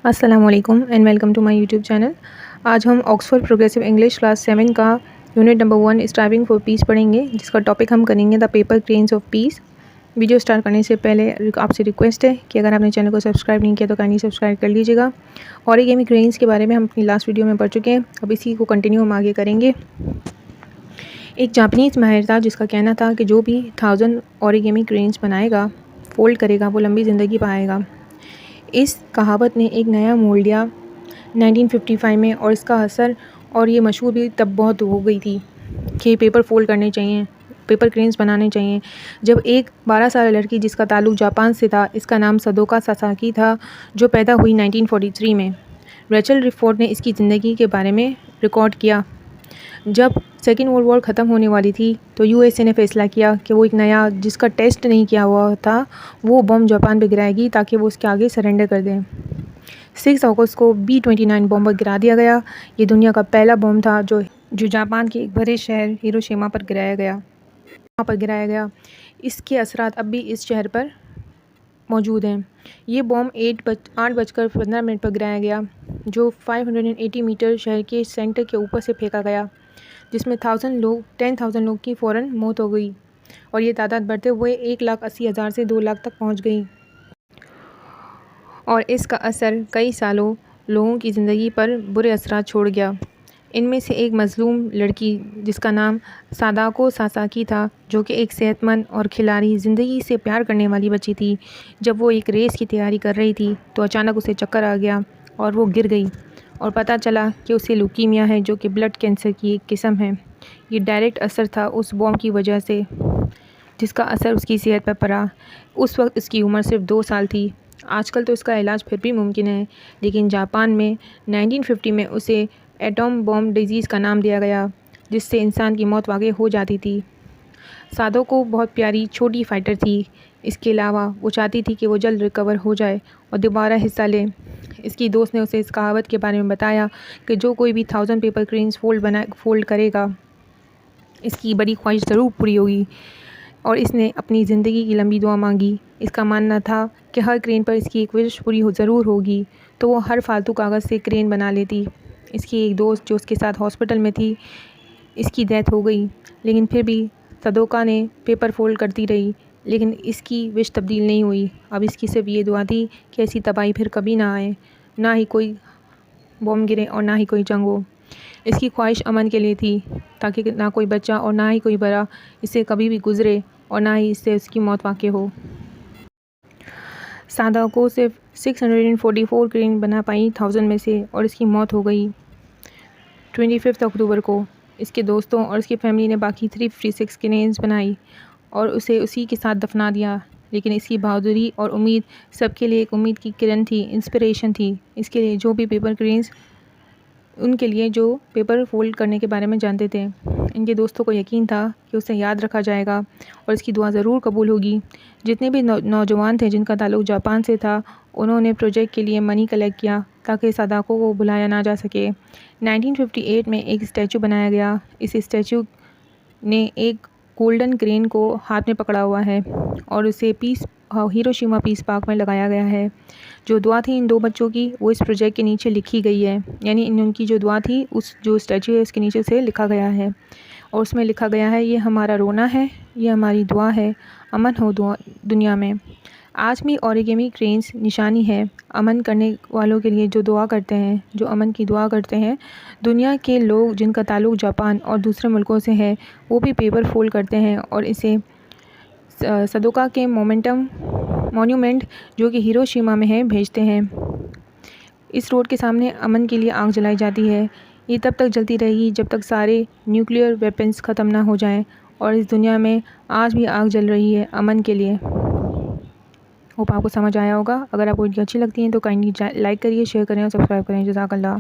अस्सलाम वालेकुम and welcome to my YouTube channel. आज हम ऑक्सफोर्ड प्रोग्रेसिव इंग्लिश क्लास 7 का unit number 1 striving for peace पढ़ेंगे, जिसका टॉपिक हम करेंगे the paper cranes of peace. Video start करने से पहले आपसे रिक्वेस्ट है कि अगर आपने चैनल को सब्सक्राइब नहीं किया तो काइंडली सब्सक्राइब कर लीजिएगा। ऑरिगेमी क्रेन्स के बारे में हम अपनी लास्ट वीडियो में पढ़ चुके हैं, अब इसी को कंटिन्यू हम आगे करेंगे। एक जापानीज़ माहिर था जिसका कहना था कि जो भी 1000 ऑरिगेमी क्रेन्स बनाएगा, फोल्ड करेगा, वो लंबी ज़िंदगी पाएगा। इस कहावत ने एक नया मोड़ लिया 1955 में, और इसका असर और ये मशहूर भी तब बहुत हो गई थी कि पेपर फोल्ड करने चाहिए, पेपर क्रेन्स बनाने चाहिए। जब एक 12 साल लड़की जिसका ताल्लुक जापान से था, इसका नाम सदोका सासाकी था, जो पैदा हुई 1943 में, रेचल रिफोर्ड ने इसकी ज़िंदगी के बारे में रिकॉर्ड किया। जब सेकेंड वर्ल्ड वॉर ख़त्म होने वाली थी तो यूएसए ने फैसला किया कि वो एक नया, जिसका टेस्ट नहीं किया हुआ था, वो बम जापान पे गिराएगी ताकि वो उसके आगे सरेंडर कर दें। 6 अगस्त को B-29 बम गिरा दिया गया। ये दुनिया का पहला बम था जो जापान के एक बड़े शहर हिरोशिमा पर गिराया गया। इसके असरात अब भी इस शहर पर मौजूद हैं। ये बम 8:15 पर गिराया गया, जो 580 मीटर शहर के सेंटर के ऊपर से फेंका गया, जिसमें 10,000 लोग की फ़ौरन मौत हो गई, और ये तादाद बढ़ते हुए 1,80,000 से 2 लाख तक पहुंच गई। और इसका असर कई सालों लोगों की ज़िंदगी पर बुरे असरात छोड़ गया। इनमें से एक मज़लूम लड़की जिसका नाम सादाको सासाकी था, जो कि एक सेहतमंद और खिलाड़ी, ज़िंदगी से प्यार करने वाली बच्ची थी। जब वो एक रेस की तैयारी कर रही थी तो अचानक उसे चक्कर आ गया और वो गिर गई, और पता चला कि उसे ल्यूकीमिया है, जो कि ब्लड कैंसर की एक किस्म है। ये डायरेक्ट असर था उस बॉम्ब की वजह से, जिसका असर उसकी सेहत पर पड़ा। उस वक्त इसकी उम्र सिर्फ 2 साल थी। आजकल तो इसका इलाज फिर भी मुमकिन है, लेकिन जापान में 1950 में उसे एटॉम बॉम्ब डिजीज़ का नाम दिया गया, जिससे इंसान की मौत वाक़ई हो जाती थी। सादोको बहुत प्यारी छोटी फाइटर थी। इसके अलावा वो चाहती थी कि वो जल्द रिकवर हो जाए और दोबारा हिस्सा ले। इसकी दोस्त ने उसे इस कहावत के बारे में बताया कि जो कोई भी 1000 पेपर क्रेन्स फोल्ड करेगा, इसकी बड़ी ख्वाहिश ज़रूर पूरी होगी। और इसने अपनी ज़िंदगी की लंबी दुआ मांगी। इसका मानना था कि हर क्रेन पर इसकी एक विश पूरी ज़रूर होगी, तो वो हर फालतू कागज़ से क्रेन बना लेती। इसकी एक दोस्त जो उसके साथ हॉस्पिटल में थी, इसकी डेथ हो गई, लेकिन फिर भी सदोका ने पेपर फोल्ड करती रही, लेकिन इसकी विश तब्दील नहीं हुई। अब इसकी सिर्फ ये दुआ थी कि ऐसी तबाही फिर कभी ना आए, ना ही कोई बम गिरे और ना ही कोई जंग हो। इसकी ख्वाहिश अमन के लिए थी, ताकि ना कोई बच्चा और ना ही कोई बड़ा इससे कभी भी गुज़रे, और ना ही इससे उसकी मौत वाक़ई हो। सादाको सिर्फ 644 क्रेन बना पाई 1000 में से, और इसकी मौत हो गई 25 अक्टूबर को। इसके दोस्तों और इसकी फैमिली ने बाकी 356 क्रेन्स बनाई और उसे उसी के साथ दफना दिया। लेकिन इसकी बहादुरी और उम्मीद सबके लिए एक उम्मीद की किरण थी, इंस्पिरेशन थी। इसके लिए जो भी पेपर क्रेन्स, उनके लिए जो पेपर फोल्ड करने के बारे में जानते थे, इनके दोस्तों को यकीन था कि उसे याद रखा जाएगा और इसकी दुआ ज़रूर कबूल होगी। जितने भी नौजवान थे जिनका ताल्लुक जापान से था, उन्होंने प्रोजेक्ट के लिए मनी कलेक्ट किया ताकि सादाको को बुलाया ना जा सके। 1958 में एक स्टैचू बनाया गया। इस स्टैचू ने एक गोल्डन क्रेन को हाथ में पकड़ा हुआ है और उसे हिरोशिमा पीस पार्क में लगाया गया है। जो दुआ थी इन 2 बच्चों की, वो इस प्रोजेक्ट के नीचे लिखी गई है, यानी उनकी जो दुआ थी उस जो स्टैचू है उसके नीचे से लिखा गया है, और उसमें लिखा गया है, ये हमारा रोना है, ये हमारी दुआ है, अमन हो दुनिया में। आज भी ऑरिगेमी क्रेन्स निशानी है अमन करने वालों के लिए, जो दुआ करते हैं, जो अमन की दुआ करते हैं। दुनिया के लोग जिनका ताल्लुक जापान और दूसरे मुल्कों से है, वो भी पेपर फोल्ड करते हैं और इसे सदोका के मॉन्यूमेंट जो कि हिरोशिमा में है, भेजते हैं। इस रोड के सामने अमन के लिए आग जलाई जाती है। ये तब तक जलती रहेगी जब तक सारे न्यूक्लियर वेपन्स ख़त्म ना हो जाएं, और इस दुनिया में आज भी आग जल रही है अमन के लिए। होप आपको समझ आया होगा। अगर आपको वीडियो अच्छी लगती है तो काइंडली लाइक करिए, शेयर करें और सब्सक्राइब करें। जज़ाकल्लाह।